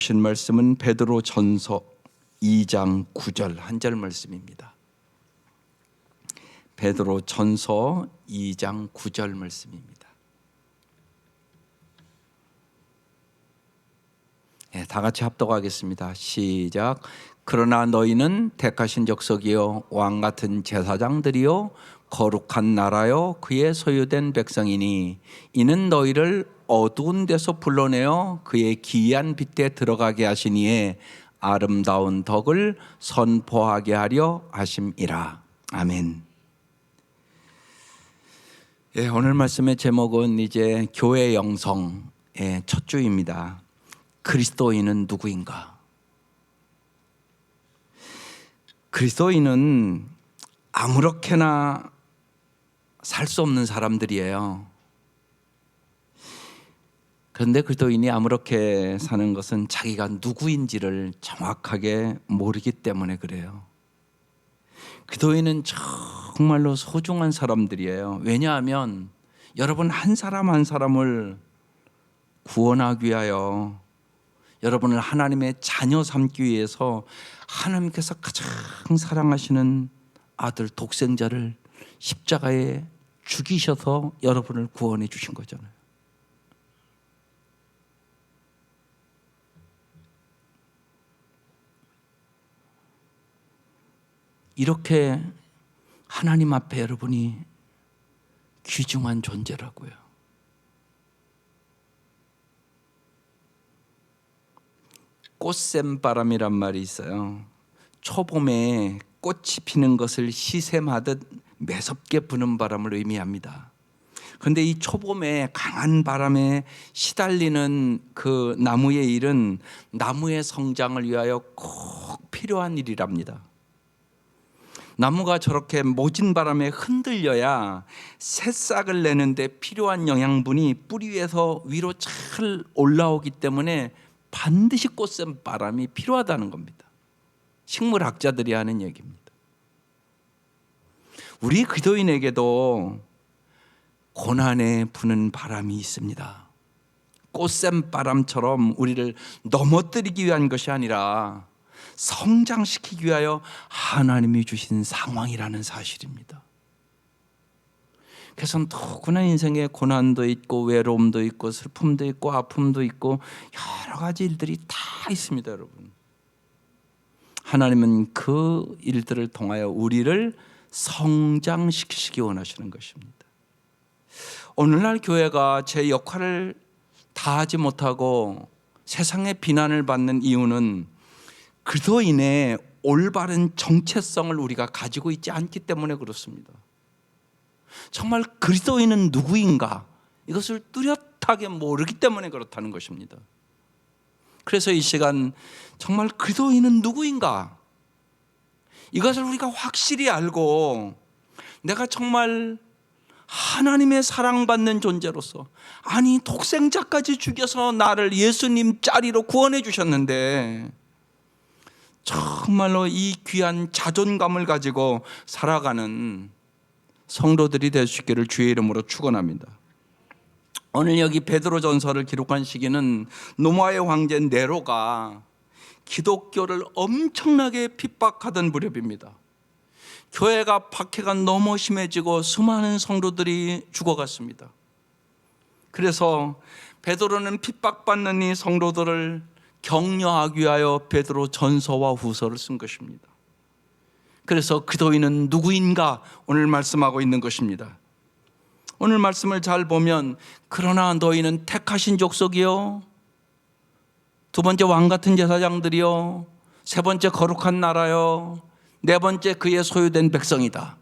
주신 말씀은 베드로 전서 2장 9절 한 절 말씀입니다. 베드로 전서 2장 9절 말씀입니다. 네, 다 같이 합독하겠습니다. 시작. 그러나 너희는 택하신 족속이요 왕 같은 제사장들이요 거룩한 나라요 그의 소유된 백성이니 이는 너희를 어두운 데서 불러내어 그의 기이한 빛에 들어가게 하시니에 아름다운 덕을 선포하게 하려 하심이라. 아멘. 예, 오늘 말씀의 제목은 이제 교회 영성의 첫 주입니다. 그리스도인은 누구인가? 그리스도인은 아무렇게나 살 수 없는 사람들이에요. 그런데 그리스도인이 아무렇게 사는 것은 자기가 누구인지를 정확하게 모르기 때문에 그래요. 그리스도인은 정말로 소중한 사람들이에요. 왜냐하면 여러분 한 사람 한 사람을 구원하기 위하여, 여러분을 하나님의 자녀 삼기 위해서 하나님께서 가장 사랑하시는 아들 독생자를 십자가에 죽이셔서 여러분을 구원해 주신 거잖아요. 이렇게 하나님 앞에 여러분이 귀중한 존재라고요. 꽃샘바람이란 말이 있어요. 초봄에 꽃이 피는 것을 시샘하듯 매섭게 부는 바람을 의미합니다. 그런데 이 초봄에 강한 바람에 시달리는 그 나무의 일은 나무의 성장을 위하여 꼭 필요한 일이랍니다. 나무가 저렇게 모진 바람에 흔들려야 새싹을 내는데 필요한 영양분이 뿌리 위에서 위로 잘 올라오기 때문에 반드시 꽃샘바람이 필요하다는 겁니다. 식물학자들이 하는 얘기입니다. 우리 기도인에게도 고난에 부는 바람이 있습니다. 꽃샘바람처럼 우리를 넘어뜨리기 위한 것이 아니라 성장시키기 위하여 하나님이 주신 상황이라는 사실입니다. 그래서 누구나 인생에 고난도 있고 외로움도 있고 슬픔도 있고 아픔도 있고 여러 가지 일들이 다 있습니다, 여러분. 하나님은 그 일들을 통하여 우리를 성장시키시기 원하시는 것입니다. 오늘날 교회가 제 역할을 다하지 못하고 세상의 비난을 받는 이유는 그리스도인의 올바른 정체성을 우리가 가지고 있지 않기 때문에 그렇습니다. 정말 그리스도인은 누구인가? 이것을 뚜렷하게 모르기 때문에 그렇다는 것입니다. 그래서 이 시간 정말 그리스도인은 누구인가? 이것을 우리가 확실히 알고 내가 정말 하나님의 사랑받는 존재로서, 아니 독생자까지 죽여서 나를 예수님 자리로 구원해 주셨는데 정말로 이 귀한 자존감을 가지고 살아가는 성도들이 될 수 있기를 주의 이름으로 축원합니다. 오늘 여기 베드로전서를 기록한 시기는 로마의 황제 네로가 기독교를 엄청나게 핍박하던 무렵입니다. 교회가 박해가 너무 심해지고 수많은 성도들이 죽어갔습니다. 그래서 베드로는 핍박받는 이 성도들을 격려하기 위하여 베드로 전서와 후서를 쓴 것입니다. 그래서 그리스도인은 누구인가 오늘 말씀하고 있는 것입니다. 오늘 말씀을 잘 보면 그러나 너희는 택하신 족속이요, 두 번째 왕 같은 제사장들이요, 세 번째 거룩한 나라요, 네 번째 그의 소유된 백성이다.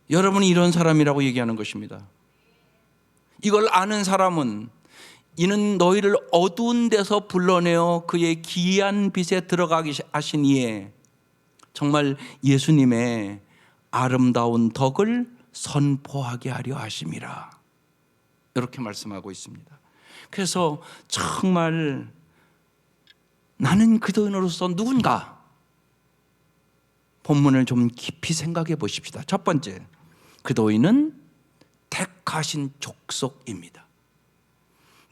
여러분이 이런 사람이라고 얘기하는 것입니다. 이걸 아는 사람은 이는 너희를 어두운 데서 불러내어 그의 기이한 빛에 들어가게 하신 이에 정말 예수님의 아름다운 덕을 선포하게 하려 하심이라. 이렇게 말씀하고 있습니다. 그래서 정말 나는 그리스도인으로서 누군가? 본문을 좀 깊이 생각해 보십시다. 첫 번째, 그리스도인은 택하신 족속입니다.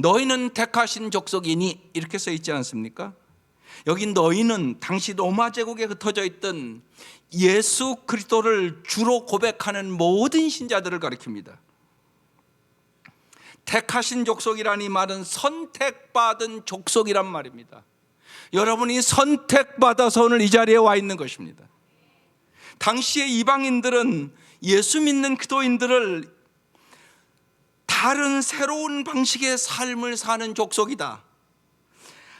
너희는 택하신 족속이니 이렇게 써 있지 않습니까? 여기 너희는 당시 로마 제국에 흩어져 있던 예수 그리스도를 주로 고백하는 모든 신자들을 가리킵니다. 택하신 족속이라는 이 말은 선택받은 족속이란 말입니다. 여러분이 선택받아서 오늘 이 자리에 와 있는 것입니다. 당시의 이방인들은 예수 믿는 기도인들을 다른 새로운 방식의 삶을 사는 족속이다,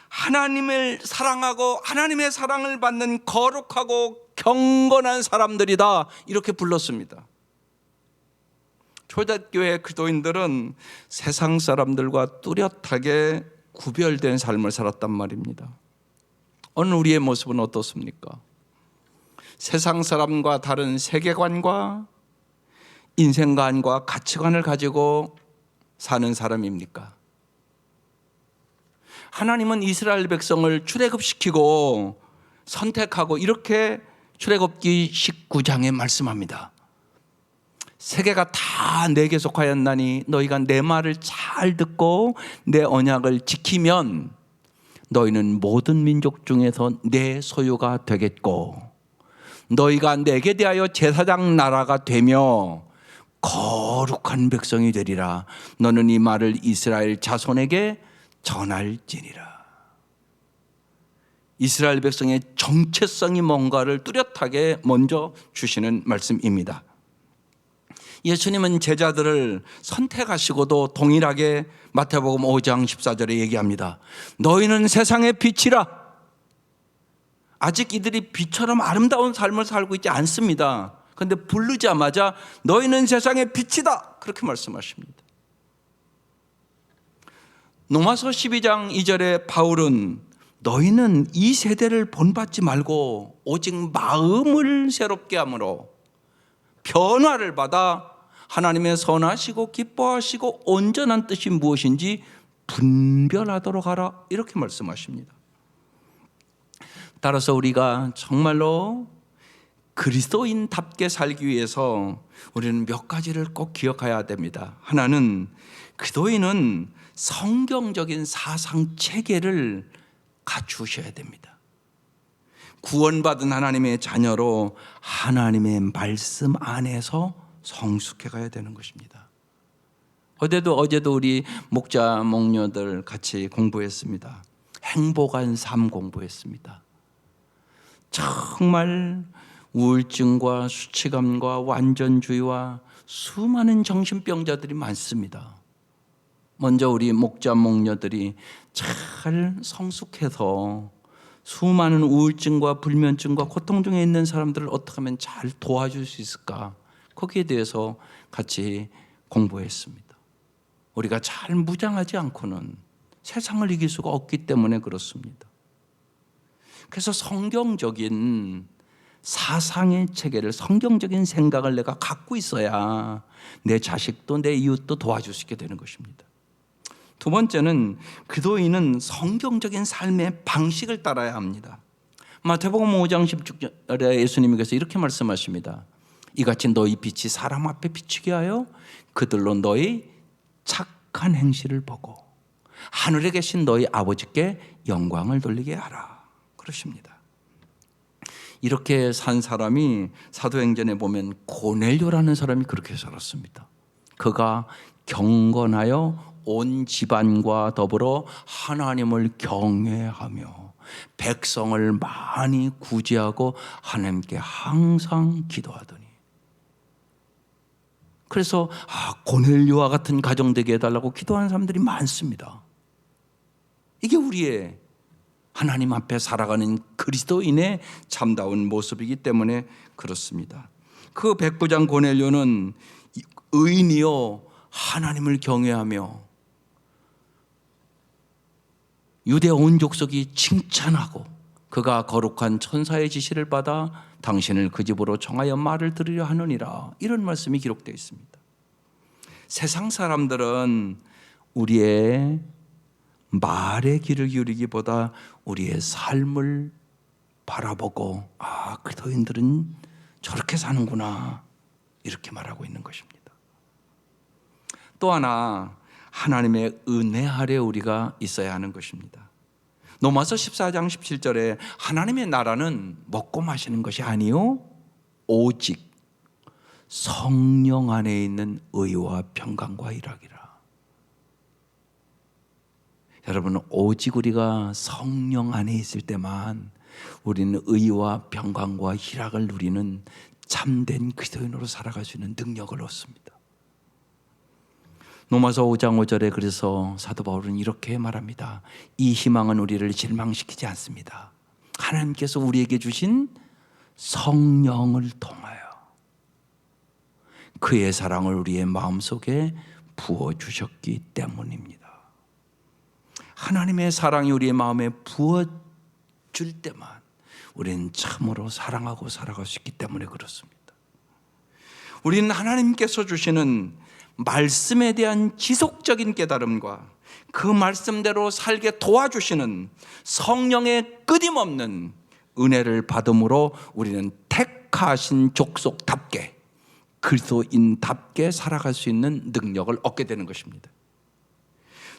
하나님을 사랑하고 하나님의 사랑을 받는 거룩하고 경건한 사람들이다, 이렇게 불렀습니다. 초대교회 기도인들은 세상 사람들과 뚜렷하게 구별된 삶을 살았단 말입니다. 오늘 우리의 모습은 어떻습니까? 세상 사람과 다른 세계관과 인생관과 가치관을 가지고 사는 사람입니까? 하나님은 이스라엘 백성을 출애굽시키고 선택하고 이렇게 출애굽기 19장에 말씀합니다. 세계가 다 내게 속하였나니 너희가 내 말을 잘 듣고 내 언약을 지키면 너희는 모든 민족 중에서 내 소유가 되겠고 너희가 내게 대하여 제사장 나라가 되며 거룩한 백성이 되리라. 너는 이 말을 이스라엘 자손에게 전할지니라. 이스라엘 백성의 정체성이 뭔가를 뚜렷하게 먼저 주시는 말씀입니다. 예수님은 제자들을 선택하시고도 동일하게 마태복음 5장 14절에 얘기합니다. 너희는 세상의 빛이라. 아직 이들이 빛처럼 아름다운 삶을 살고 있지 않습니다. 그런데 부르자마자 너희는 세상의 빛이다, 그렇게 말씀하십니다. 로마서 12장 2절에 바울은 너희는 이 세대를 본받지 말고 오직 마음을 새롭게 함으로 변화를 받아 하나님의 선하시고 기뻐하시고 온전한 뜻이 무엇인지 분별하도록 하라, 이렇게 말씀하십니다. 따라서 우리가 정말로 그리스도인답게 살기 위해서 우리는 몇 가지를 꼭 기억해야 됩니다. 하나는 기도인은 성경적인 사상 체계를 갖추셔야 됩니다. 구원받은 하나님의 자녀로 하나님의 말씀 안에서 성숙해 가야 되는 것입니다. 어제도 우리 목자 목녀들 같이 공부했습니다. 행복한 삶 공부했습니다. 정말 우울증과 수치감과 완전주의와 수많은 정신병자들이 많습니다. 먼저 우리 목자 목녀들이 잘 성숙해서 수많은 우울증과 불면증과 고통 중에 있는 사람들을 어떻게 하면 잘 도와줄 수 있을까, 거기에 대해서 같이 공부했습니다. 우리가 잘 무장하지 않고는 세상을 이길 수가 없기 때문에 그렇습니다. 그래서 성경적인 사상의 체계를, 성경적인 생각을 내가 갖고 있어야 내 자식도 내 이웃도 도와줄 수 있게 되는 것입니다. 두 번째는 기도인은 성경적인 삶의 방식을 따라야 합니다. 마태복음 5장 16절에 예수님께서 이렇게 말씀하십니다. 이같이 너희 빛이 사람 앞에 비추게 하여 그들로 너희 착한 행실을 보고 하늘에 계신 너희 아버지께 영광을 돌리게 하라, 그러십니다. 이렇게 산 사람이 사도행전에 보면 고넬료라는 사람이 그렇게 살았습니다. 그가 경건하여 온 집안과 더불어 하나님을 경외하며 백성을 많이 구제하고 하나님께 항상 기도하더니, 그래서 고넬료와 같은 가정 되게 해달라고 기도하는 사람들이 많습니다. 이게 우리의 하나님 앞에 살아가는 그리스도인의 참다운 모습이기 때문에 그렇습니다. 그 백부장 고넬료는 의인이요 하나님을 경외하며 유대 온 족속이 칭찬하고 그가 거룩한 천사의 지시를 받아 당신을 그 집으로 청하여 말을 들으려 하느니라, 이런 말씀이 기록되어 있습니다. 세상 사람들은 우리의 말에 귀를 기울이기보다 우리의 삶을 바라보고 그리스도인들은 저렇게 사는구나, 이렇게 말하고 있는 것입니다. 또 하나, 하나님의 은혜 아래 우리가 있어야 하는 것입니다. 로마서 14장 17절에 하나님의 나라는 먹고 마시는 것이 아니요 오직 성령 안에 있는 의와 평강과 희락이라. 여러분, 오직 우리가 성령 안에 있을 때만 우리는 의와 평강과 희락을 누리는 참된 그리스도인으로 살아갈 수 있는 능력을 얻습니다. 로마서 5장 5절에 그래서 사도 바울은 이렇게 말합니다. 이 희망은 우리를 실망시키지 않습니다. 하나님께서 우리에게 주신 성령을 통하여 그의 사랑을 우리의 마음속에 부어주셨기 때문입니다. 하나님의 사랑이 우리의 마음에 부어줄 때만 우리는 참으로 사랑하고 살아갈 수 있기 때문에 그렇습니다. 우리는 하나님께서 주시는 말씀에 대한 지속적인 깨달음과 그 말씀대로 살게 도와주시는 성령의 끊임없는 은혜를 받음으로 우리는 택하신 족속답게 그리스도인답게 살아갈 수 있는 능력을 얻게 되는 것입니다.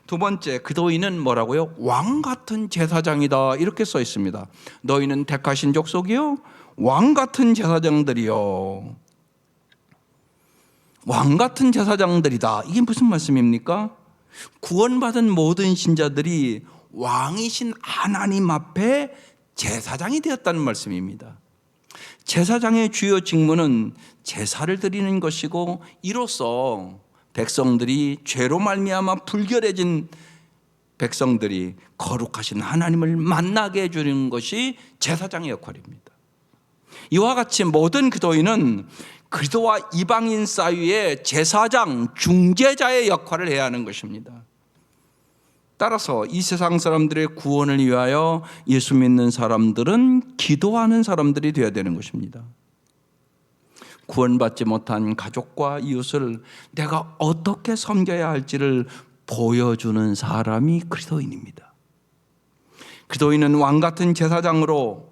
두 번째, 그리스도인은 뭐라고요? 왕 같은 제사장이다 이렇게 써 있습니다. 너희는 택하신 족속이요 왕 같은 제사장들이요. 왕 같은 제사장들이다. 이게 무슨 말씀입니까? 구원받은 모든 신자들이 왕이신 하나님 앞에 제사장이 되었다는 말씀입니다. 제사장의 주요 직무는 제사를 드리는 것이고, 이로써 백성들이 죄로 말미암아 불결해진 백성들이 거룩하신 하나님을 만나게 해주는 것이 제사장의 역할입니다. 이와 같이 모든 그리스도인은 그리스도와 이방인 사이의 제사장, 중재자의 역할을 해야 하는 것입니다. 따라서 이 세상 사람들의 구원을 위하여 예수 믿는 사람들은 기도하는 사람들이 되어야 되는 것입니다. 구원받지 못한 가족과 이웃을 내가 어떻게 섬겨야 할지를 보여주는 사람이 그리스도인입니다. 그리스도인은 왕같은 제사장으로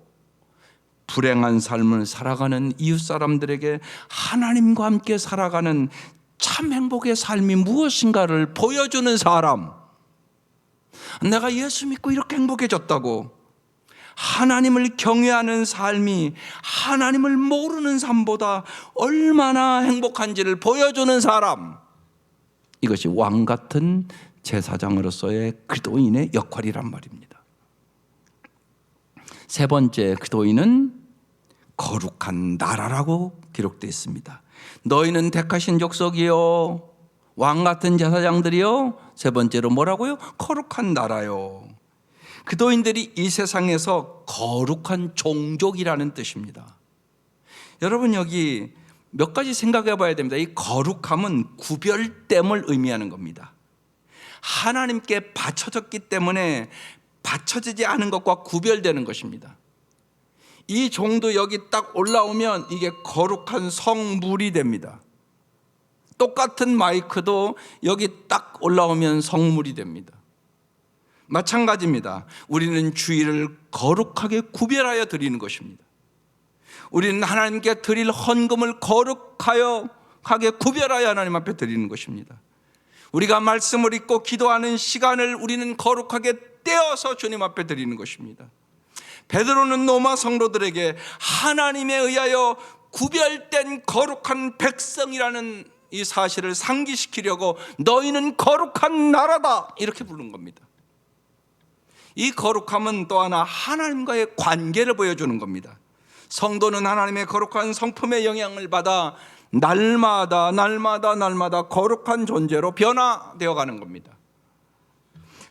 불행한 삶을 살아가는 이웃 사람들에게 하나님과 함께 살아가는 참 행복의 삶이 무엇인가를 보여주는 사람. 내가 예수 믿고 이렇게 행복해졌다고, 하나님을 경외하는 삶이 하나님을 모르는 삶보다 얼마나 행복한지를 보여주는 사람. 이것이 왕 같은 제사장으로서의 그리스도인의 역할이란 말입니다. 세 번째, 그리스도인은 거룩한 나라라고 기록되어 있습니다. 너희는 택하신 족속이요 왕 같은 제사장들이요. 세 번째로 뭐라고요? 거룩한 나라요. 그리스도인들이 이 세상에서 거룩한 종족이라는 뜻입니다. 여러분, 여기 몇 가지 생각해 봐야 됩니다. 이 거룩함은 구별됨을 의미하는 겁니다. 하나님께 바쳐졌기 때문에 바쳐지지 않은 것과 구별되는 것입니다. 이 종도 여기 딱 올라오면 이게 거룩한 성물이 됩니다. 똑같은 마이크도 여기 딱 올라오면 성물이 됩니다. 마찬가지입니다. 우리는 주일을 거룩하게 구별하여 드리는 것입니다. 우리는 하나님께 드릴 헌금을 거룩하게 구별하여 하나님 앞에 드리는 것입니다. 우리가 말씀을 읽고 기도하는 시간을 우리는 거룩하게 떼어서 주님 앞에 드리는 것입니다. 베드로는 로마 성도들에게 하나님에 의하여 구별된 거룩한 백성이라는 이 사실을 상기시키려고 너희는 거룩한 나라다 이렇게 부른 겁니다. 이 거룩함은 또 하나 하나님과의 관계를 보여주는 겁니다. 성도는 하나님의 거룩한 성품의 영향을 받아 날마다 거룩한 존재로 변화되어 가는 겁니다.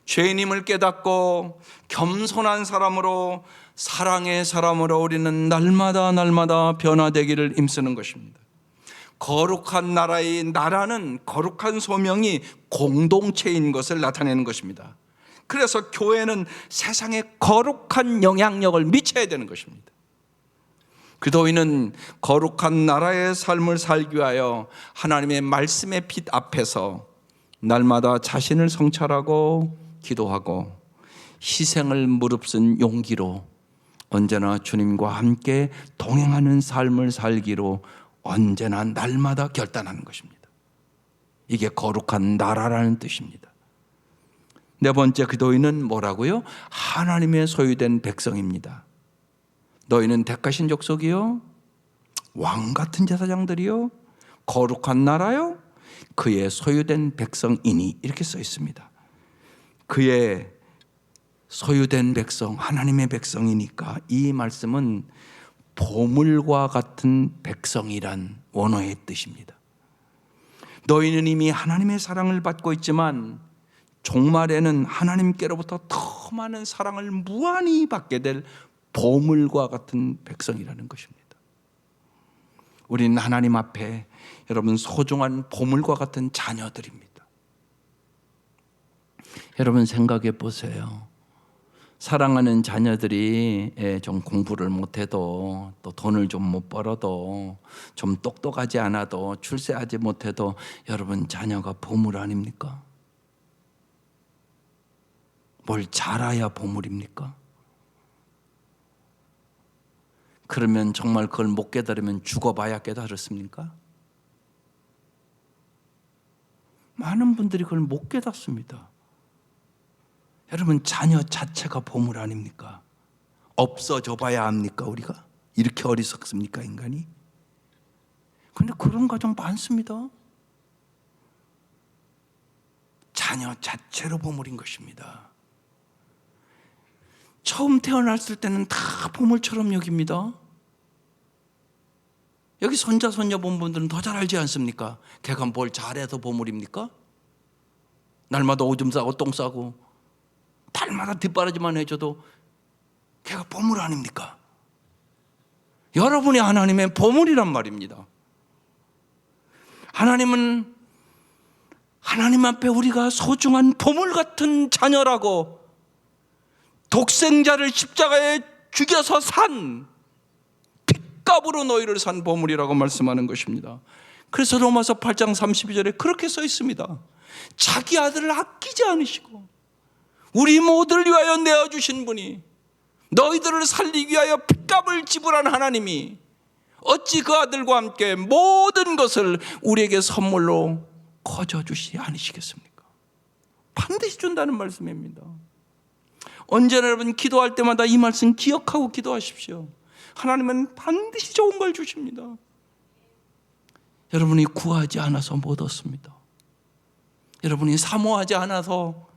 죄인임을 깨닫고 겸손한 사람으로, 사랑의 사람으로 우리는 날마다 변화되기를 힘쓰는 것입니다. 거룩한 나라는 거룩한 소명이 공동체인 것을 나타내는 것입니다. 그래서 교회는 세상에 거룩한 영향력을 미쳐야 되는 것입니다. 그리스도인은 거룩한 나라의 삶을 살기 위하여 하나님의 말씀의 빛 앞에서 날마다 자신을 성찰하고 기도하고 희생을 무릅쓴 용기로 언제나 주님과 함께 동행하는 삶을 살기로 언제나 날마다 결단하는 것입니다. 이게 거룩한 나라라는 뜻입니다. 네 번째 기도인은 뭐라고요? 하나님의 소유된 백성입니다. 너희는 택하신 족속이요, 왕 같은 제사장들이요, 거룩한 나라요, 그의 소유된 백성이니, 이렇게 써 있습니다. 그의 소유된 백성, 하나님의 백성이니까 이 말씀은 보물과 같은 백성이란 원어의 뜻입니다. 너희는 이미 하나님의 사랑을 받고 있지만 종말에는 하나님께로부터 더 많은 사랑을 무한히 받게 될 보물과 같은 백성이라는 것입니다. 우리는 하나님 앞에 여러분 소중한 보물과 같은 자녀들입니다. 여러분 생각해 보세요. 사랑하는 자녀들이 좀 공부를 못해도, 또 돈을 좀 못 벌어도, 좀 똑똑하지 않아도, 출세하지 못해도 여러분 자녀가 보물 아닙니까? 뭘 잘해야 보물입니까? 그러면 정말 그걸 못 깨달으면 죽어봐야 깨달았습니까? 많은 분들이 그걸 못 깨닫습니다. 여러분 자녀 자체가 보물 아닙니까? 없어져 봐야 합니까 우리가? 이렇게 어리석습니까 인간이? 그런데 그런 가정 많습니다. 자녀 자체로 보물인 것입니다. 처음 태어났을 때는 다 보물처럼 여깁니다. 여기 손자 손녀 본 분들은 더 잘 알지 않습니까? 걔가 뭘 잘해서 보물입니까? 날마다 오줌 싸고 똥 싸고 달마다 뒷바라지만 해줘도 걔가 보물 아닙니까? 여러분이 하나님의 보물이란 말입니다. 하나님은 하나님 앞에 우리가 소중한 보물 같은 자녀라고, 독생자를 십자가에 죽여서 산 핏값으로 너희를 산 보물이라고 말씀하는 것입니다. 그래서 로마서 8장 32절에 그렇게 써 있습니다. 자기 아들을 아끼지 않으시고 우리 모두를 위하여 내어주신 분이, 너희들을 살리기 위하여 핏값을 지불한 하나님이 어찌 그 아들과 함께 모든 것을 우리에게 선물로 거저주시지 않으시겠습니까? 반드시 준다는 말씀입니다. 언제나 여러분 기도할 때마다 이 말씀 기억하고 기도하십시오. 하나님은 반드시 좋은 걸 주십니다. 여러분이 구하지 않아서 못 얻습니다. 여러분이 사모하지 않아서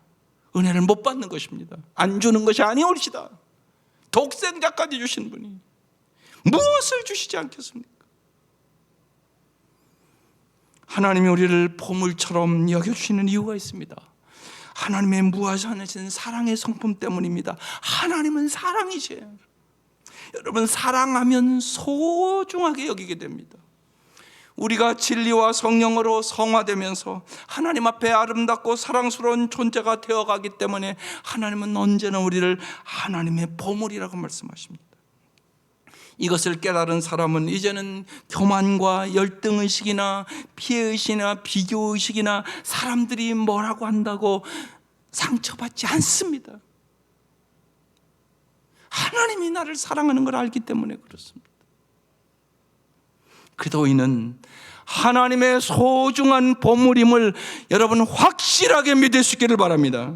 은혜를 못 받는 것입니다. 안 주는 것이 아니올시다. 독생자까지 주신 분이 무엇을 주시지 않겠습니까? 하나님이 우리를 보물처럼 여겨주시는 이유가 있습니다. 하나님의 무한하신 사랑의 성품 때문입니다. 하나님은 사랑이세요. 여러분 사랑하면 소중하게 여기게 됩니다. 우리가 진리와 성령으로 성화되면서 하나님 앞에 아름답고 사랑스러운 존재가 되어가기 때문에 하나님은 언제나 우리를 하나님의 보물이라고 말씀하십니다. 이것을 깨달은 사람은 이제는 교만과 열등의식이나 피해의식이나 비교의식이나 사람들이 뭐라고 한다고 상처받지 않습니다. 하나님이 나를 사랑하는 걸 알기 때문에 그렇습니다. 기도인은 하나님의 소중한 보물임을 여러분 확실하게 믿을 수 있기를 바랍니다.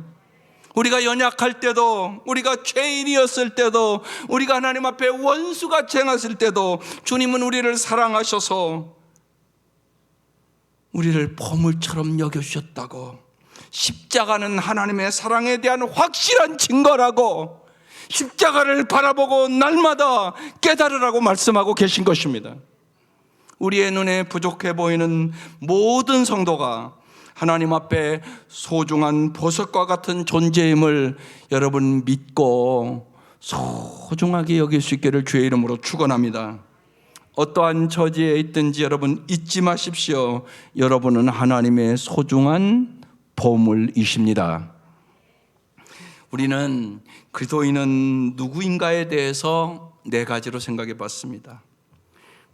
우리가 연약할 때도, 우리가 죄인이었을 때도, 우리가 하나님 앞에 원수가 행했을 때도 주님은 우리를 사랑하셔서 우리를 보물처럼 여겨주셨다고, 십자가는 하나님의 사랑에 대한 확실한 증거라고, 십자가를 바라보고 날마다 깨달으라고 말씀하고 계신 것입니다. 우리의 눈에 부족해 보이는 모든 성도가 하나님 앞에 소중한 보석과 같은 존재임을 여러분 믿고 소중하게 여길 수 있기를 주의 이름으로 축원합니다. 어떠한 처지에 있든지 여러분 잊지 마십시오. 여러분은 하나님의 소중한 보물이십니다. 우리는 기도인은 누구인가에 대해서 네 가지로 생각해 봤습니다.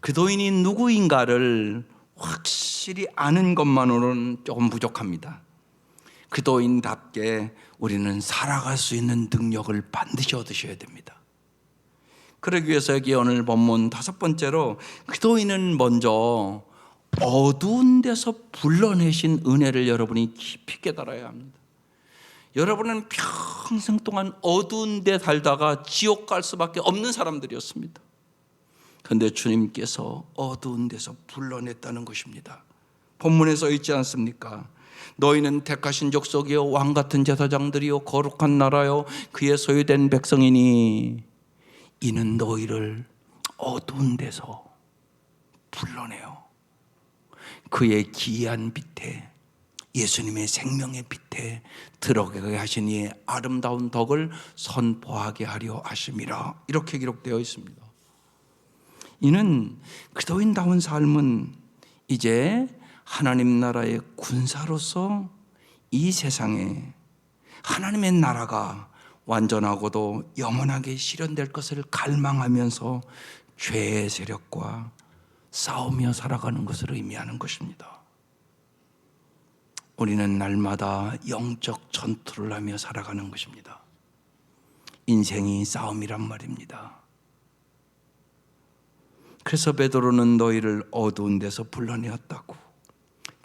기도인이 누구인가를 확실히 아는 것만으로는 조금 부족합니다. 기도인답게 우리는 살아갈 수 있는 능력을 반드시 얻으셔야 됩니다. 그러기 위해서 여기 오늘 본문 5번째로 기도인은 먼저 어두운 데서 불러내신 은혜를 여러분이 깊이 깨달아야 합니다. 여러분은 평생 동안 어두운 데 살다가 지옥 갈 수밖에 없는 사람들이었습니다. 그런데 주님께서 어두운 데서 불러냈다는 것입니다. 본문에 써 있지 않습니까? 너희는 택하신 족속이요 왕같은 제사장들이요 거룩한 나라요 그의 소유된 백성이니 이는 너희를 어두운 데서 불러내요 그의 기이한 빛에 예수님의 생명의 빛에 들어가게 하신 이의 아름다운 덕을 선포하게 하려 하심이라 이렇게 기록되어 있습니다. 이는 그리스도인다운 삶은 이제 하나님 나라의 군사로서 이 세상에 하나님의 나라가 완전하고도 영원하게 실현될 것을 갈망하면서 죄의 세력과 싸우며 살아가는 것을 의미하는 것입니다. 우리는 날마다 영적 전투를 하며 살아가는 것입니다. 인생이 싸움이란 말입니다. 그래서 베드로는 너희를 어두운 데서 불러내었다고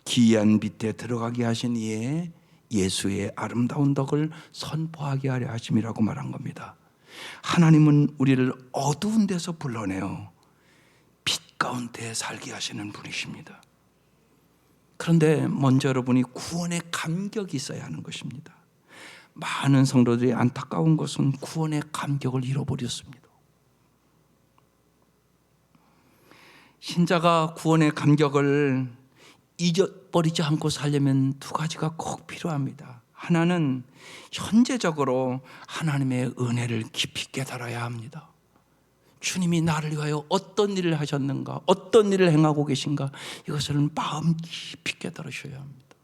기이한 빛에 들어가게 하신 이의 예수의 아름다운 덕을 선포하게 하려 하심이라고 말한 겁니다. 하나님은 우리를 어두운 데서 불러내어 빛 가운데 살게 하시는 분이십니다. 그런데 먼저 여러분이 구원의 감격이 있어야 하는 것입니다. 많은 성도들이 안타까운 것은 구원의 감격을 잃어버렸습니다. 신자가 구원의 감격을 잊어버리지 않고 살려면 두 가지가 꼭 필요합니다. 하나는 현재적으로 하나님의 은혜를 깊이 깨달아야 합니다. 주님이 나를 위하여 어떤 일을 하셨는가, 어떤 일을 행하고 계신가, 이것을 마음 깊이 깨달으셔야 합니다.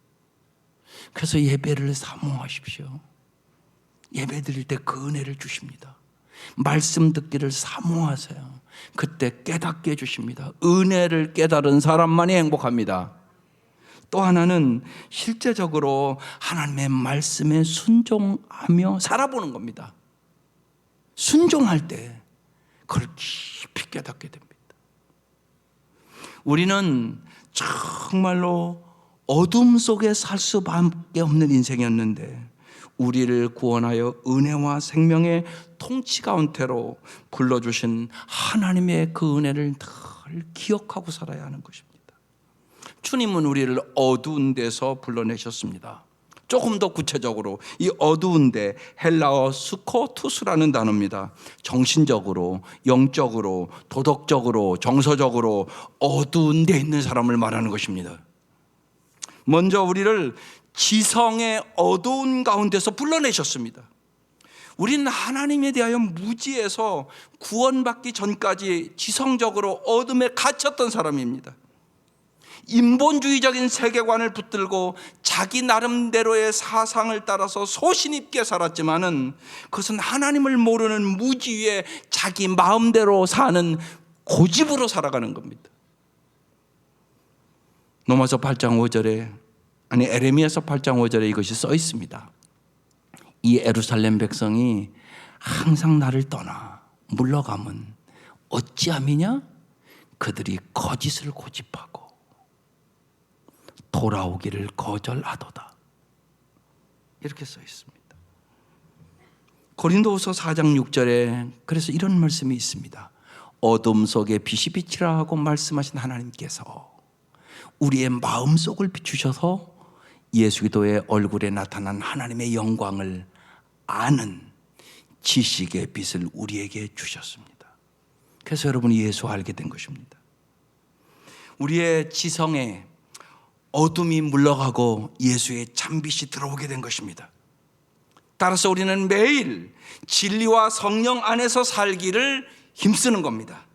그래서 예배를 사모하십시오. 예배 드릴 때 그 은혜를 주십니다. 말씀 듣기를 사모하세요. 그때 깨닫게 해주십니다. 은혜를 깨달은 사람만이 행복합니다. 또 하나는 실제적으로 하나님의 말씀에 순종하며 살아보는 겁니다. 순종할 때 그걸 깊이 깨닫게 됩니다. 우리는 정말로 어둠 속에 살 수밖에 없는 인생이었는데 우리를 구원하여 은혜와 생명의 통치 가운데로 불러주신 하나님의 그 은혜를 늘 기억하고 살아야 하는 것입니다. 주님은 우리를 어두운 데서 불러내셨습니다. 조금 더 구체적으로 이 어두운 데 헬라어 스코투스라는 단어입니다. 정신적으로, 영적으로, 도덕적으로, 정서적으로 어두운 데 있는 사람을 말하는 것입니다. 먼저 우리를 지성의 어두운 가운데서 불러내셨습니다. 우리는 하나님에 대하여 무지해서 구원받기 전까지 지성적으로 어둠에 갇혔던 사람입니다. 인본주의적인 세계관을 붙들고 자기 나름대로의 사상을 따라서 소신 있게 살았지만은 그것은 하나님을 모르는 무지 위에 자기 마음대로 사는 고집으로 살아가는 겁니다. 로마서 8장 5절에 에레미야서 8장 5절에 이것이 써 있습니다. 이 예루살렘 백성이 항상 나를 떠나 물러가면 어찌함이냐? 그들이 거짓을 고집하고 돌아오기를 거절하도다. 이렇게 써 있습니다. 고린도후서 4장 6절에 그래서 이런 말씀이 있습니다. 어둠 속에 빛이 비치라 하고 말씀하신 하나님께서 우리의 마음속을 비추셔서 예수 그리스도의 얼굴에 나타난 하나님의 영광을 아는 지식의 빛을 우리에게 주셨습니다. 그래서 여러분이 예수 알게 된 것입니다. 우리의 지성에 어둠이 물러가고 예수의 참빛이 들어오게 된 것입니다. 따라서 우리는 매일 진리와 성령 안에서 살기를 힘쓰는 겁니다.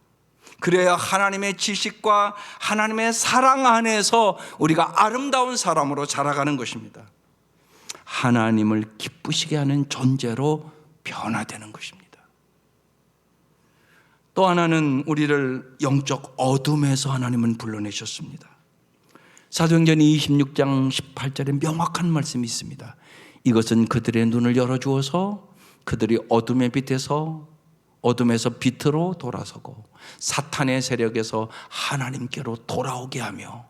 그래야 하나님의 지식과 하나님의 사랑 안에서 우리가 아름다운 사람으로 자라가는 것입니다. 하나님을 기쁘시게 하는 존재로 변화되는 것입니다. 또 하나는 우리를 영적 어둠에서 하나님은 불러내셨습니다. 사도행전 26장 18절에 명확한 말씀이 있습니다. 이것은 그들의 눈을 열어주어서 그들이 어둠의 빛에서 어둠에서 빛으로 돌아서고 사탄의 세력에서 하나님께로 돌아오게 하며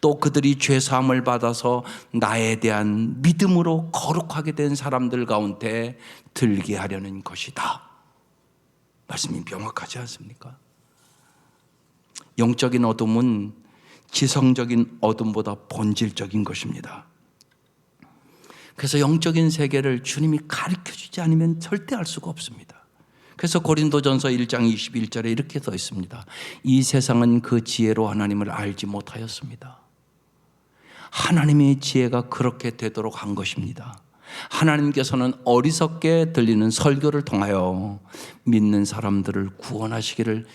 또 그들이 죄사함을 받아서 나에 대한 믿음으로 거룩하게 된 사람들 가운데 들게 하려는 것이다. 말씀이 명확하지 않습니까? 영적인 어둠은 지성적인 어둠보다 본질적인 것입니다. 그래서 영적인 세계를 주님이 가르쳐주지 않으면 절대 알 수가 없습니다. 그래서 고린도전서 1장 21절에 이렇게 써 있습니다. 이 세상은 그 지혜로 하나님을 알지 못하였습니다. 하나님의 지혜가 그렇게 되도록 한 것입니다. 하나님께서는 어리석게 들리는 설교를 통하여 믿는 사람들을 구원하시기를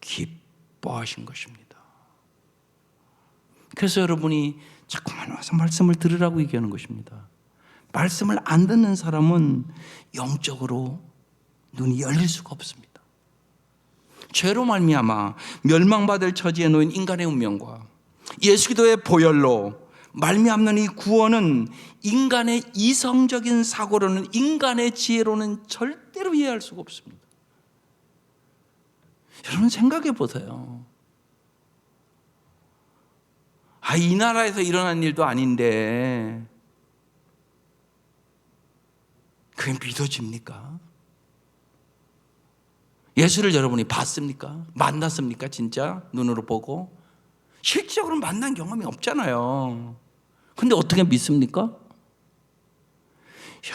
기뻐하신 것입니다. 그래서 여러분이 자꾸만 와서 말씀을 들으라고 얘기하는 것입니다. 말씀을 안 듣는 사람은 영적으로 눈이 열릴 수가 없습니다. 죄로 말미암아 멸망받을 처지에 놓인 인간의 운명과 예수 그리스도의 보혈로 말미암는 이 구원은 인간의 이성적인 사고로는, 인간의 지혜로는 절대로 이해할 수가 없습니다. 여러분 생각해 보세요. 이 나라에서 일어난 일도 아닌데 그게 믿어집니까? 예수를 여러분이 봤습니까? 만났습니까? 진짜 눈으로 보고? 실질적으로 만난 경험이 없잖아요. 근데 어떻게 믿습니까?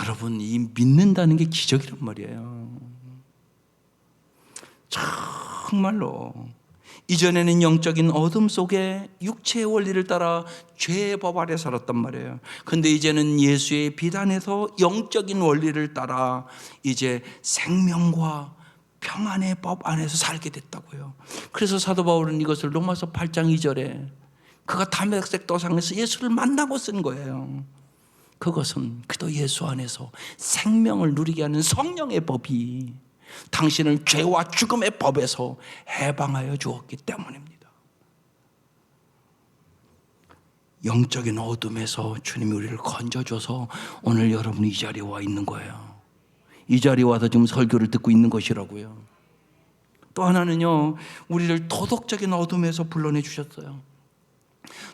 여러분, 이 믿는다는 게 기적이란 말이에요. 정말로 이전에는 영적인 어둠 속에 육체의 원리를 따라 죄의 법 아래 살았단 말이에요. 근데 이제는 예수의 비단에서 영적인 원리를 따라 이제 생명과 평안의 법 안에서 살게 됐다고요. 그래서 사도 바울은 이것을 로마서 8장 2절에 그가 다메섹 도상에서 예수를 만나고 쓴 거예요. 그것은 그도 예수 안에서 생명을 누리게 하는 성령의 법이 당신을 죄와 죽음의 법에서 해방하여 주었기 때문입니다. 영적인 어둠에서 주님이 우리를 건져줘서 오늘 여러분이 이 자리에 와 있는 거예요. 이 자리에 와서 지금 설교를 듣고 있는 것이라고요. 또 하나는요, 우리를 도덕적인 어둠에서 불러내 주셨어요.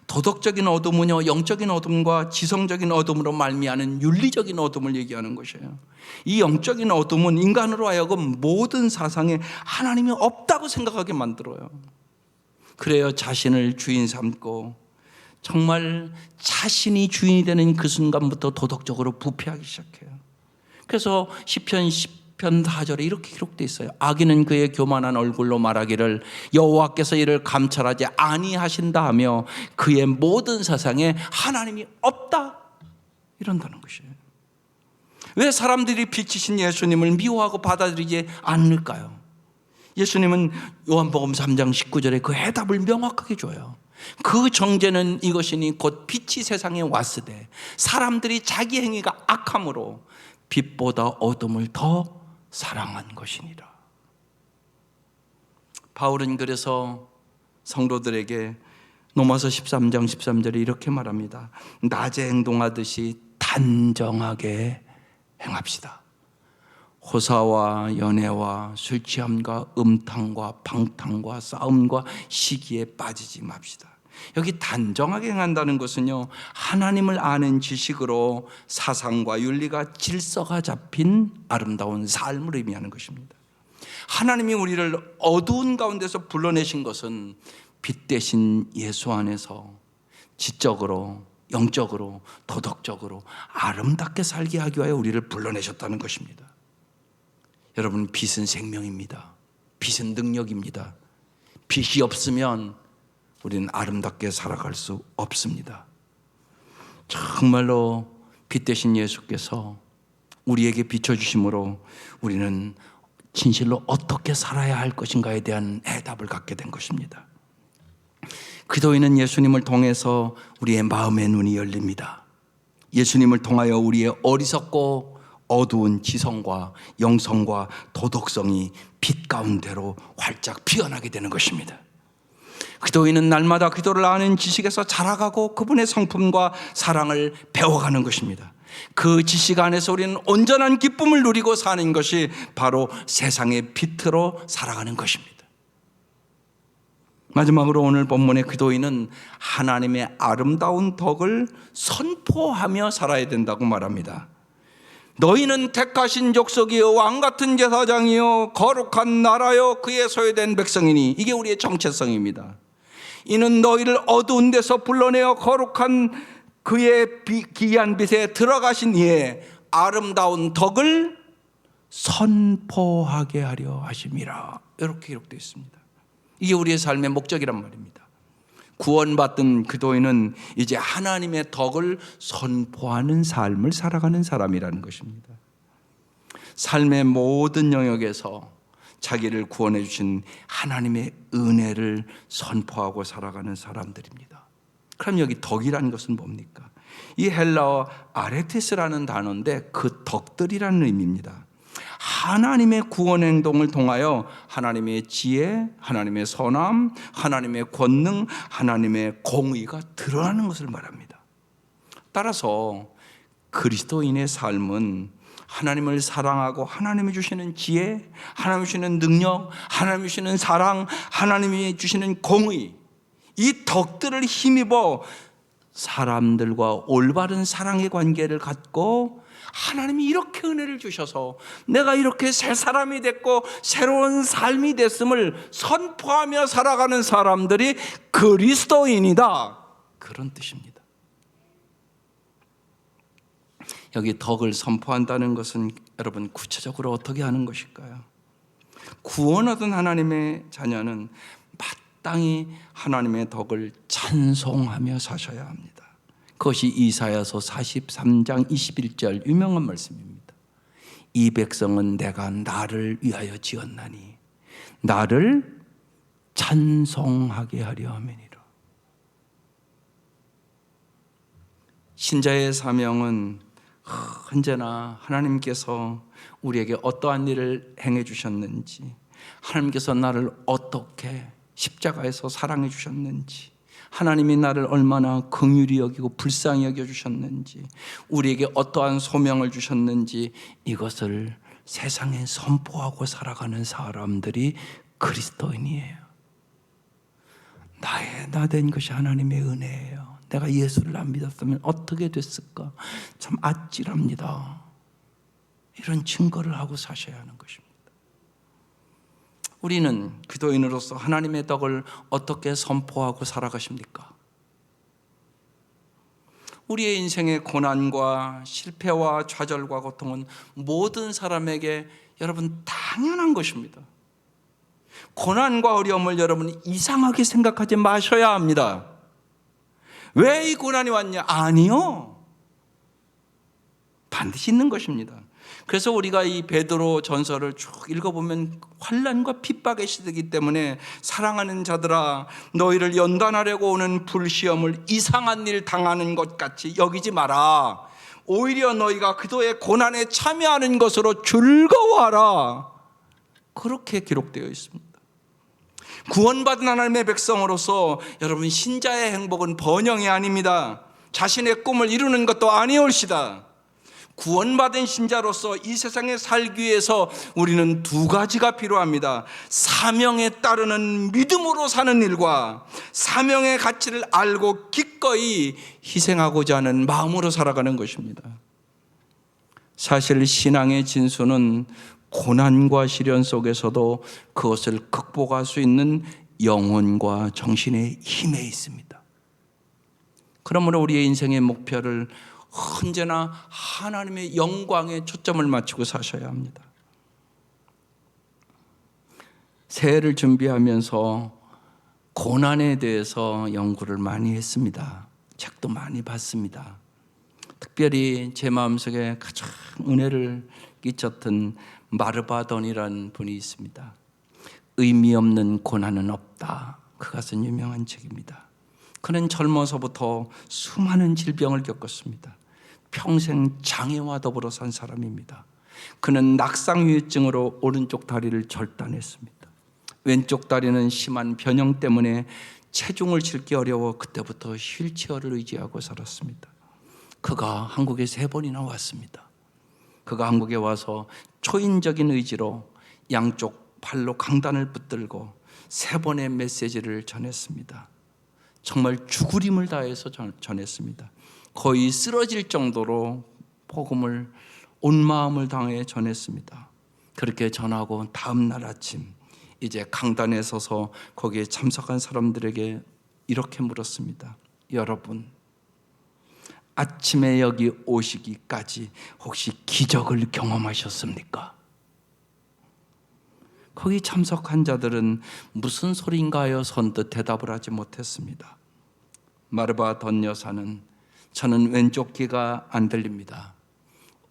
도덕적인 어둠은요, 영적인 어둠과 지성적인 어둠으로 말미암는 윤리적인 어둠을 얘기하는 것이에요. 이 영적인 어둠은 인간으로 하여금 모든 사상에 하나님이 없다고 생각하게 만들어요. 그래야 자신을 주인 삼고 정말 자신이 주인이 되는 그 순간부터 도덕적으로 부패하기 시작해요. 그래서 시편 10편 4절에 이렇게 기록되어 있어요. 악인은 그의 교만한 얼굴로 말하기를 여호와께서 이를 감찰하지 아니하신다 하며 그의 모든 사상에 하나님이 없다 이런다는 것이에요. 왜 사람들이 빛이신 예수님을 미워하고 받아들이지 않을까요? 예수님은 요한복음 3장 19절에 그 해답을 명확하게 줘요. 그 정죄는 이것이니 곧 빛이 세상에 왔으되 사람들이 자기 행위가 악함으로 빛보다 어둠을 더 사랑한 것이니라. 바울은 그래서 성도들에게 로마서 13장 13절에 이렇게 말합니다. 낮에 행동하듯이 단정하게 행합시다. 호사와 연애와 술 취함과 음탕과 방탕과 싸움과 시기에 빠지지 맙시다. 여기 단정하게 행한다는 것은요, 하나님을 아는 지식으로 사상과 윤리가 질서가 잡힌 아름다운 삶을 의미하는 것입니다. 하나님이 우리를 어두운 가운데서 불러내신 것은 빛 대신 예수 안에서 지적으로, 영적으로, 도덕적으로 아름답게 살게 하기 위하여 우리를 불러내셨다는 것입니다. 여러분, 빛은 생명입니다. 빛은 능력입니다. 빛이 없으면 우리는 아름답게 살아갈 수 없습니다. 정말로 빛 대신 예수께서 우리에게 비춰주심으로 우리는 진실로 어떻게 살아야 할 것인가에 대한 해답을 갖게 된 것입니다. 그리스도인은 예수님을 통해서 우리의 마음의 눈이 열립니다. 예수님을 통하여 우리의 어리석고 어두운 지성과 영성과 도덕성이 빛 가운데로 활짝 피어나게 되는 것입니다. 기도인은 날마다 기도를 아는 지식에서 자라가고 그분의 성품과 사랑을 배워가는 것입니다. 그 지식 안에서 우리는 온전한 기쁨을 누리고 사는 것이 바로 세상의 빛으로 살아가는 것입니다. 마지막으로 오늘 본문의 기도인은 하나님의 아름다운 덕을 선포하며 살아야 된다고 말합니다. 너희는 택하신 족속이요 왕같은 제사장이요 거룩한 나라요 그의 소유된 백성이니, 이게 우리의 정체성입니다. 이는 너희를 어두운 데서 불러내어 거룩한 그의 기이한 빛에 들어가신 이의 아름다운 덕을 선포하게 하려 하심이라, 이렇게 기록되어 있습니다. 이게 우리의 삶의 목적이란 말입니다. 구원받은 기도인은 이제 하나님의 덕을 선포하는 삶을 살아가는 사람이라는 것입니다. 삶의 모든 영역에서 자기를 구원해 주신 하나님의 은혜를 선포하고 살아가는 사람들입니다. 그럼 여기 덕이라는 것은 뭡니까? 이 헬라어 아레테스라는 단어인데 그 덕들이라는 의미입니다. 하나님의 구원 행동을 통하여 하나님의 지혜, 하나님의 선함, 하나님의 권능, 하나님의 공의가 드러나는 것을 말합니다. 따라서 그리스도인의 삶은 하나님을 사랑하고 하나님이 주시는 지혜, 하나님이 주시는 능력, 하나님이 주시는 사랑, 하나님이 주시는 공의, 이 덕들을 힘입어 사람들과 올바른 사랑의 관계를 갖고 하나님이 이렇게 은혜를 주셔서 내가 이렇게 새 사람이 됐고 새로운 삶이 됐음을 선포하며 살아가는 사람들이 그리스도인이다, 그런 뜻입니다. 여기 덕을 선포한다는 것은 여러분 구체적으로 어떻게 하는 것일까요? 구원 얻은 하나님의 자녀는 마땅히 하나님의 덕을 찬송하며 사셔야 합니다. 그것이 이사야서 43장 21절 유명한 말씀입니다. 이 백성은 내가 나를 위하여 지었나니 나를 찬송하게 하려 함이니라. 신자의 사명은 언제나 하나님께서 우리에게 어떠한 일을 행해 주셨는지, 하나님께서 나를 어떻게 십자가에서 사랑해 주셨는지, 하나님이 나를 얼마나 긍휼히 여기고 불쌍히 여겨주셨는지, 우리에게 어떠한 소명을 주셨는지, 이것을 세상에 선포하고 살아가는 사람들이 그리스도인이에요. 나의 나 된 것이 하나님의 은혜예요. 내가 예수를 안 믿었으면 어떻게 됐을까? 참 아찔합니다. 이런 증거를 하고 사셔야 하는 것입니다. 우리는 기도인으로서 하나님의 덕을 어떻게 선포하고 살아가십니까? 우리의 인생의 고난과 실패와 좌절과 고통은 모든 사람에게 여러분 당연한 것입니다. 고난과 어려움을 여러분 이상하게 생각하지 마셔야 합니다. 왜 이 고난이 왔냐? 아니요, 반드시 있는 것입니다. 그래서 우리가 이 베드로 전서를 쭉 읽어보면 환난과 핍박에 시들기 때문에 사랑하는 자들아, 너희를 연단하려고 오는 불시험을 이상한 일 당하는 것 같이 여기지 마라. 오히려 너희가 그도의 고난에 참여하는 것으로 즐거워하라. 그렇게 기록되어 있습니다. 구원받은 하나님의 백성으로서 여러분, 신자의 행복은 번영이 아닙니다. 자신의 꿈을 이루는 것도 아니올시다. 구원받은 신자로서 이 세상에 살기 위해서 우리는 두 가지가 필요합니다. 사명에 따르는 믿음으로 사는 일과 사명의 가치를 알고 기꺼이 희생하고자 하는 마음으로 살아가는 것입니다. 사실 신앙의 진수는 고난과 시련 속에서도 그것을 극복할 수 있는 영혼과 정신의 힘에 있습니다. 그러므로 우리의 인생의 목표를 언제나 하나님의 영광에 초점을 맞추고 사셔야 합니다. 새해를 준비하면서 고난에 대해서 연구를 많이 했습니다. 책도 많이 봤습니다. 특별히 제 마음속에 가장 은혜를 끼쳤던 마르바돈이라는 분이 있습니다. 의미 없는 고난은 없다. 그가 쓴 유명한 책입니다. 그는 젊어서부터 수많은 질병을 겪었습니다. 평생 장애와 더불어 산 사람입니다. 그는 낙상후유증으로 오른쪽 다리를 절단했습니다. 왼쪽 다리는 심한 변형 때문에 체중을 싣기 어려워 그때부터 휠체어를 의지하고 살았습니다. 그가 한국에 3번이나 왔습니다. 그가 한국에 와서 초인적인 의지로 양쪽 팔로 강단을 붙들고 3번의 메시지를 전했습니다. 정말 죽으림을 다해서 전했습니다. 거의 쓰러질 정도로 복음을 온 마음을 다해 전했습니다. 그렇게 전하고 다음 날 아침 이제 강단에 서서 거기에 참석한 사람들에게 이렇게 물었습니다. 여러분, 아침에 여기 오시기까지 혹시 기적을 경험하셨습니까? 거기 참석한 자들은 무슨 소린가 하여 선뜻 대답을 하지 못했습니다. 마르바 던 여사는 저는 왼쪽 귀가 안 들립니다.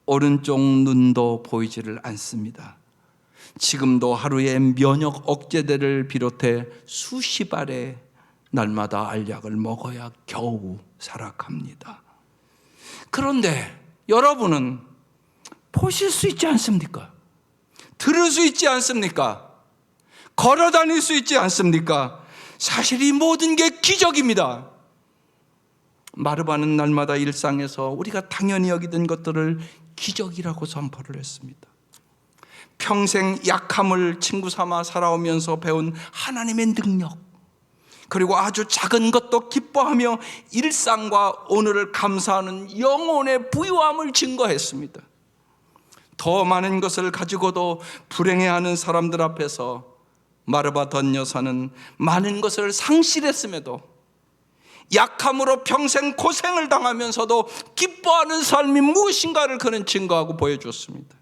오른쪽 눈도 보이지를 않습니다. 지금도 하루에 면역 억제제를 비롯해 수십 알의 날마다 알약을 먹어야 겨우 살아갑니다. 그런데 여러분은 보실 수 있지 않습니까? 들을 수 있지 않습니까? 걸어 다닐 수 있지 않습니까? 사실 이 모든 게 기적입니다. 마르바는 날마다 일상에서 우리가 당연히 여기던 것들을 기적이라고 선포를 했습니다. 평생 약함을 친구 삼아 살아오면서 배운 하나님의 능력, 그리고 아주 작은 것도 기뻐하며 일상과 오늘을 감사하는 영혼의 부유함을 증거했습니다. 더 많은 것을 가지고도 불행해하는 사람들 앞에서 마르바 던 여사는 많은 것을 상실했음에도 약함으로 평생 고생을 당하면서도 기뻐하는 삶이 무엇인가를 그는 증거하고 보여줬습니다.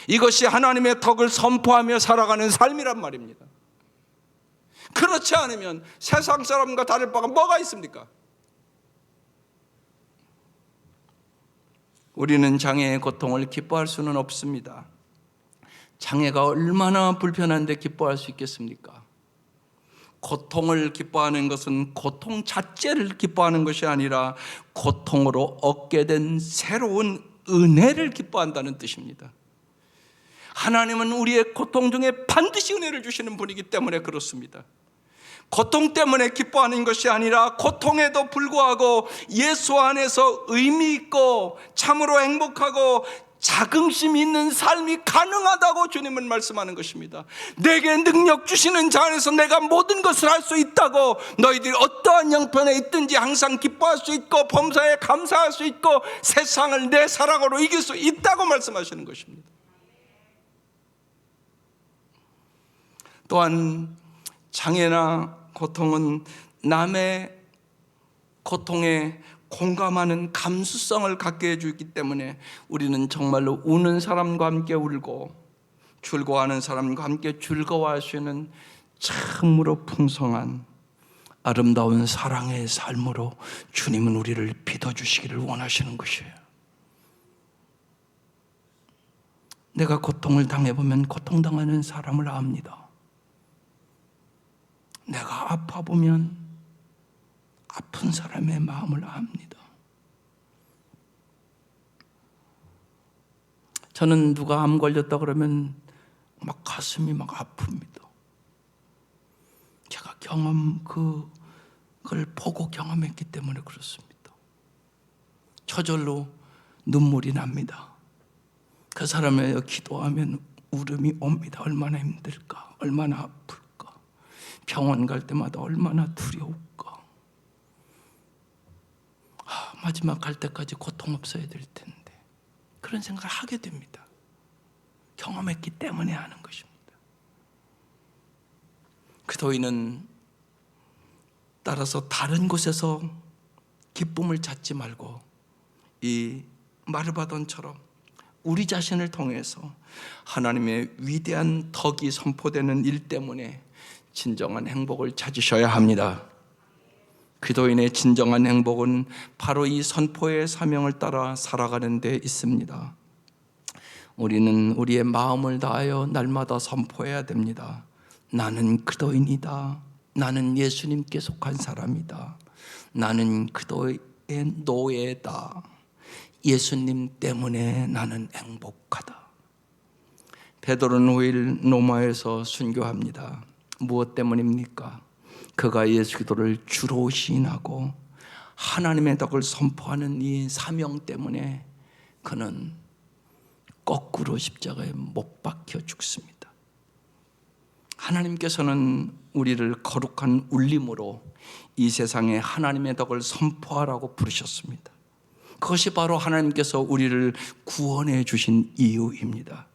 이것이 하나님의 덕을 선포하며 살아가는 삶이란 말입니다. 그렇지 않으면 세상 사람과 다를 바가 뭐가 있습니까? 우리는 장애의 고통을 기뻐할 수는 없습니다. 장애가 얼마나 불편한데 기뻐할 수 있겠습니까? 고통을 기뻐하는 것은 고통 자체를 기뻐하는 것이 아니라 고통으로 얻게 된 새로운 은혜를 기뻐한다는 뜻입니다. 하나님은 우리의 고통 중에 반드시 은혜를 주시는 분이기 때문에 그렇습니다. 고통 때문에 기뻐하는 것이 아니라 고통에도 불구하고 예수 안에서 의미 있고 참으로 행복하고 자긍심 있는 삶이 가능하다고 주님은 말씀하는 것입니다. 내게 능력 주시는 자 안에서 내가 모든 것을 할 수 있다고, 너희들이 어떠한 형편에 있든지 항상 기뻐할 수 있고 범사에 감사할 수 있고 세상을 내 사랑으로 이길 수 있다고 말씀하시는 것입니다. 또한 장애나 고통은 남의 고통에 공감하는 감수성을 갖게 해주기 때문에 우리는 정말로 우는 사람과 함께 울고 즐거워하는 사람과 함께 즐거워할 수 있는 참으로 풍성한 아름다운 사랑의 삶으로 주님은 우리를 빚어주시기를 원하시는 것이에요. 내가 고통을 당해보면 고통당하는 사람을 압니다. 내가 아파보면 아픈 사람의 마음을 압니다. 저는 누가 암 걸렸다 그러면 막 가슴이 막 아픕니다. 제가 그걸 보고 경험했기 때문에 그렇습니다. 저절로 눈물이 납니다. 그 사람에 대해 기도하면 울음이 옵니다. 얼마나 힘들까, 얼마나 아플까, 병원 갈 때마다 얼마나 두려울까. 마지막 갈 때까지 고통 없어야 될 텐데, 그런 생각을 하게 됩니다. 경험했기 때문에 하는 것입니다. 그도이는 따라서 다른 곳에서 기쁨을 찾지 말고 이 마르바돈처럼 우리 자신을 통해서 하나님의 위대한 덕이 선포되는 일 때문에 진정한 행복을 찾으셔야 합니다. 기도인의 진정한 행복은 바로 이 선포의 사명을 따라 살아가는 데 있습니다. 우리는 우리의 마음을 다하여 날마다 선포해야 됩니다. 나는 기도인이다. 나는 예수님께 속한 사람이다. 나는 기도의 노예다. 예수님 때문에 나는 행복하다. 베드로는 5일 로마에서 순교합니다. 무엇 때문입니까? 그가 예수 그리스도를 주로 시인하고 하나님의 덕을 선포하는 이 사명 때문에 그는 거꾸로 십자가에 못 박혀 죽습니다. 하나님께서는 우리를 거룩한 울림으로 이 세상에 하나님의 덕을 선포하라고 부르셨습니다. 그것이 바로 하나님께서 우리를 구원해 주신 이유입니다.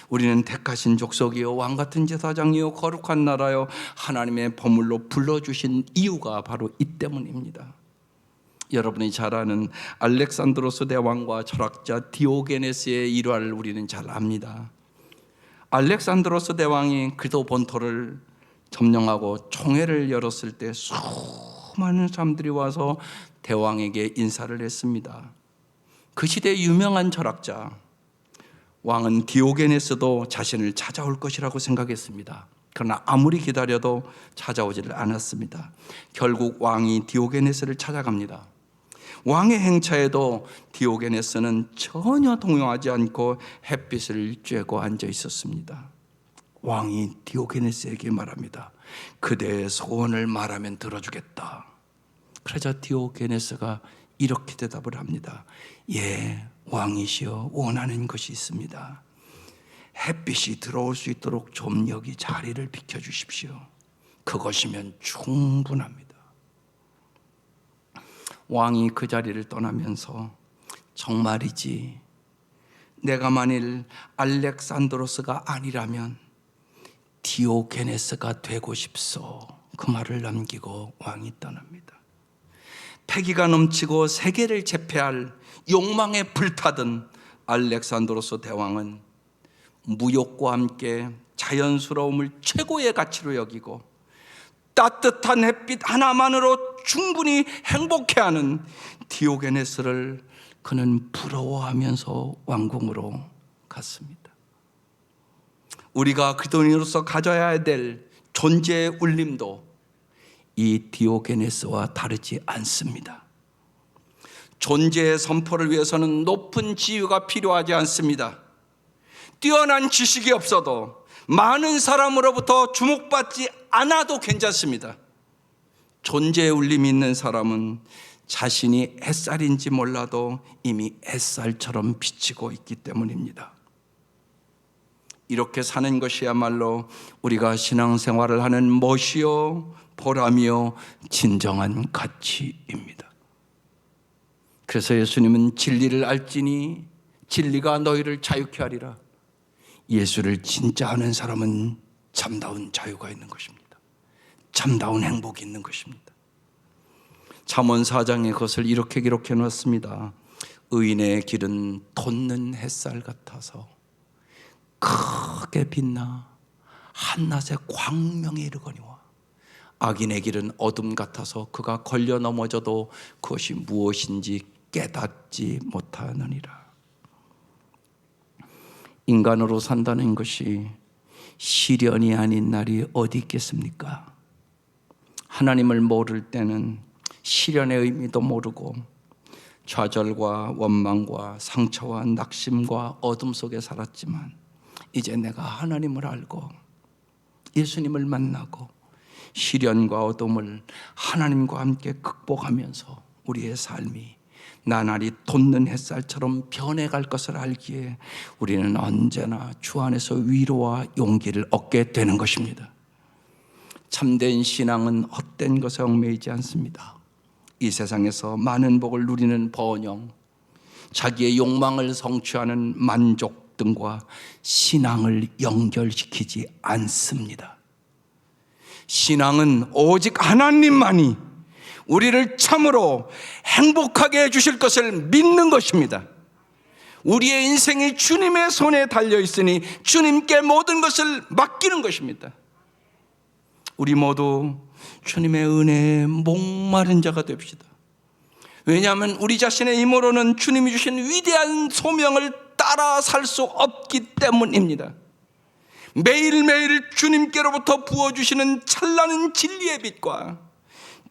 우리는 택하신 족속이요 왕같은 제사장이요 거룩한 나라요 하나님의 보물로 불러주신 이유가 바로 이 때문입니다. 여러분이 잘 아는 알렉산드로스 대왕과 철학자 디오게네스의 일화를 우리는 잘 압니다. 알렉산드로스 대왕이 그리스도 본토를 점령하고 총회를 열었을 때 수많은 사람들이 와서 대왕에게 인사를 했습니다. 그 시대의 유명한 철학자 왕은 디오게네스도 자신을 찾아올 것이라고 생각했습니다. 그러나 아무리 기다려도 찾아오지를 않았습니다. 결국 왕이 디오게네스를 찾아갑니다. 왕의 행차에도 디오게네스는 전혀 동요하지 않고 햇빛을 쬐고 앉아 있었습니다. 왕이 디오게네스에게 말합니다. 그대의 소원을 말하면 들어주겠다. 그러자 디오게네스가 이렇게 대답을 합니다. 예, 왕이시여, 원하는 것이 있습니다. 햇빛이 들어올 수 있도록 좀 여기 자리를 비켜주십시오. 그것이면 충분합니다. 왕이 그 자리를 떠나면서 정말이지 내가 만일 알렉산드로스가 아니라면 디오게네스가 되고 싶소. 그 말을 남기고 왕이 떠납니다. 패기가 넘치고 세계를 제패할 욕망에 불타던 알렉산드로스 대왕은 무욕과 함께 자연스러움을 최고의 가치로 여기고 따뜻한 햇빛 하나만으로 충분히 행복해하는 디오게네스를 그는 부러워하면서 왕궁으로 갔습니다. 우리가 그리스도인으로서 가져야 될 존재의 울림도 이 디오게네스와 다르지 않습니다. 존재의 선포를 위해서는 높은 지위가 필요하지 않습니다. 뛰어난 지식이 없어도 많은 사람으로부터 주목받지 않아도 괜찮습니다. 존재의 울림이 있는 사람은 자신이 햇살인지 몰라도 이미 햇살처럼 비치고 있기 때문입니다. 이렇게 사는 것이야말로 우리가 신앙생활을 하는 멋이요 보람이요 진정한 가치입니다. 그래서 예수님은 진리를 알지니 진리가 너희를 자유케 하리라. 예수를 진짜 아는 사람은 참다운 자유가 있는 것입니다. 참다운 행복이 있는 것입니다. 잠언 4장에 그것을 이렇게 기록해 놓았습니다. 의인의 길은 돋는 햇살 같아서 크게 빛나 한낮의 광명에 이르거니와 악인의 길은 어둠 같아서 그가 걸려 넘어져도 그것이 무엇인지 깨닫지 못하느니라. 인간으로 산다는 것이 시련이 아닌 날이 어디 있겠습니까? 하나님을 모를 때는 시련의 의미도 모르고 좌절과 원망과 상처와 낙심과 어둠 속에 살았지만 이제 내가 하나님을 알고 예수님을 만나고 시련과 어둠을 하나님과 함께 극복하면서 우리의 삶이 나날이 돋는 햇살처럼 변해갈 것을 알기에 우리는 언제나 주 안에서 위로와 용기를 얻게 되는 것입니다. 참된 신앙은 헛된 것에 얽매이지 않습니다. 이 세상에서 많은 복을 누리는 번영, 자기의 욕망을 성취하는 만족 등과 신앙을 연결시키지 않습니다. 신앙은 오직 하나님만이 우리를 참으로 행복하게 해주실 것을 믿는 것입니다. 우리의 인생이 주님의 손에 달려있으니 주님께 모든 것을 맡기는 것입니다. 우리 모두 주님의 은혜에 목마른 자가 됩시다. 왜냐하면 우리 자신의 힘으로는 주님이 주신 위대한 소명을 따라 살 수 없기 때문입니다. 매일매일 주님께로부터 부어주시는 찬란한 진리의 빛과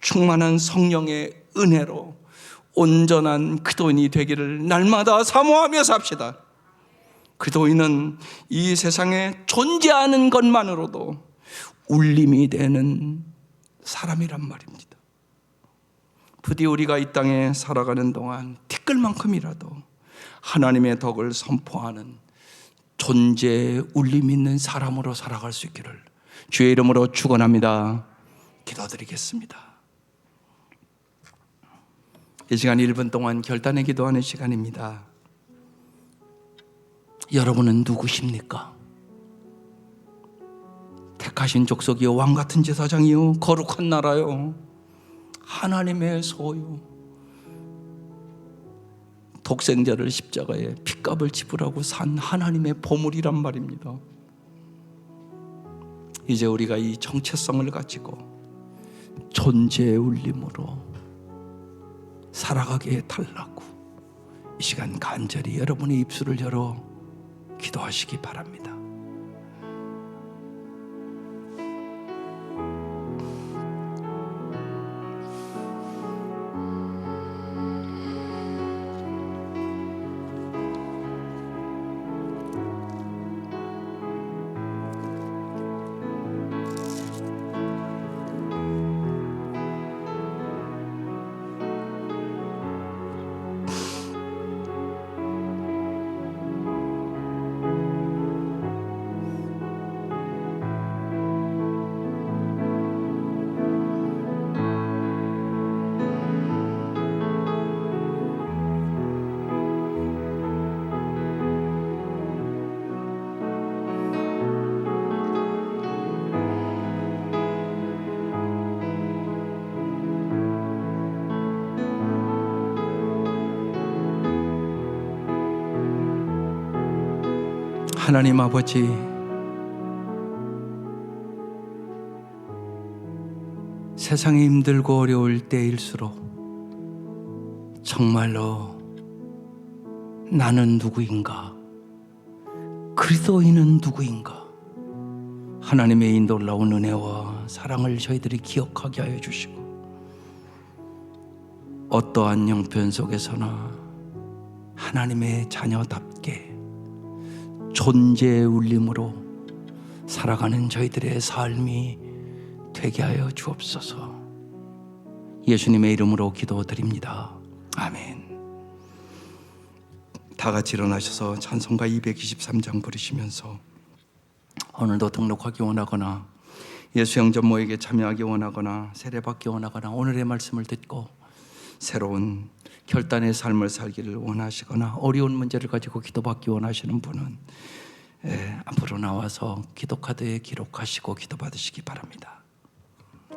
충만한 성령의 은혜로 온전한 그리스도인이 되기를 날마다 사모하며 삽시다. 그리스도인은 이 세상에 존재하는 것만으로도 울림이 되는 사람이란 말입니다. 부디 우리가 이 땅에 살아가는 동안 티끌만큼이라도 하나님의 덕을 선포하는 존재의 울림 있는 사람으로 살아갈 수 있기를 주의 이름으로 축원합니다. 기도드리겠습니다. 이 시간 1분 동안 결단의 기도하는 시간입니다. 여러분은 누구십니까? 택하신 족속이요, 왕같은 제사장이요, 거룩한 나라요, 하나님의 소유, 독생자를 십자가에 핏값을 지불하고 산 하나님의 보물이란 말입니다. 이제 우리가 이 정체성을 가지고 존재의 울림으로 살아가게 해달라고 이 시간 간절히 여러분의 입술을 열어 기도하시기 바랍니다. 하나님 아버지, 세상이 힘들고 어려울 때일수록 정말로 나는 누구인가, 그리스도인은 누구인가, 하나님의 이 놀라운 은혜와 사랑을 저희들이 기억하게 하여 주시고, 어떠한 형편 속에서나 하나님의 자녀답게 존재의 울림으로 살아가는 저희들의 삶이 되게 하여 주옵소서. 예수님의 이름으로 기도드립니다. 아멘. 다 같이 일어나셔서 찬송가 223장 부르시면서 오늘도 등록하기 원하거나 예수 영접 모임에 참여하기 원하거나 세례받기 원하거나 오늘의 말씀을 듣고 새로운 결단의 삶을 살기를 원하시거나 어려운 문제를 가지고 기도받기 원하시는 분은 앞으로 나와서 기도카드에 기록하시고 기도받으시기 바랍니다.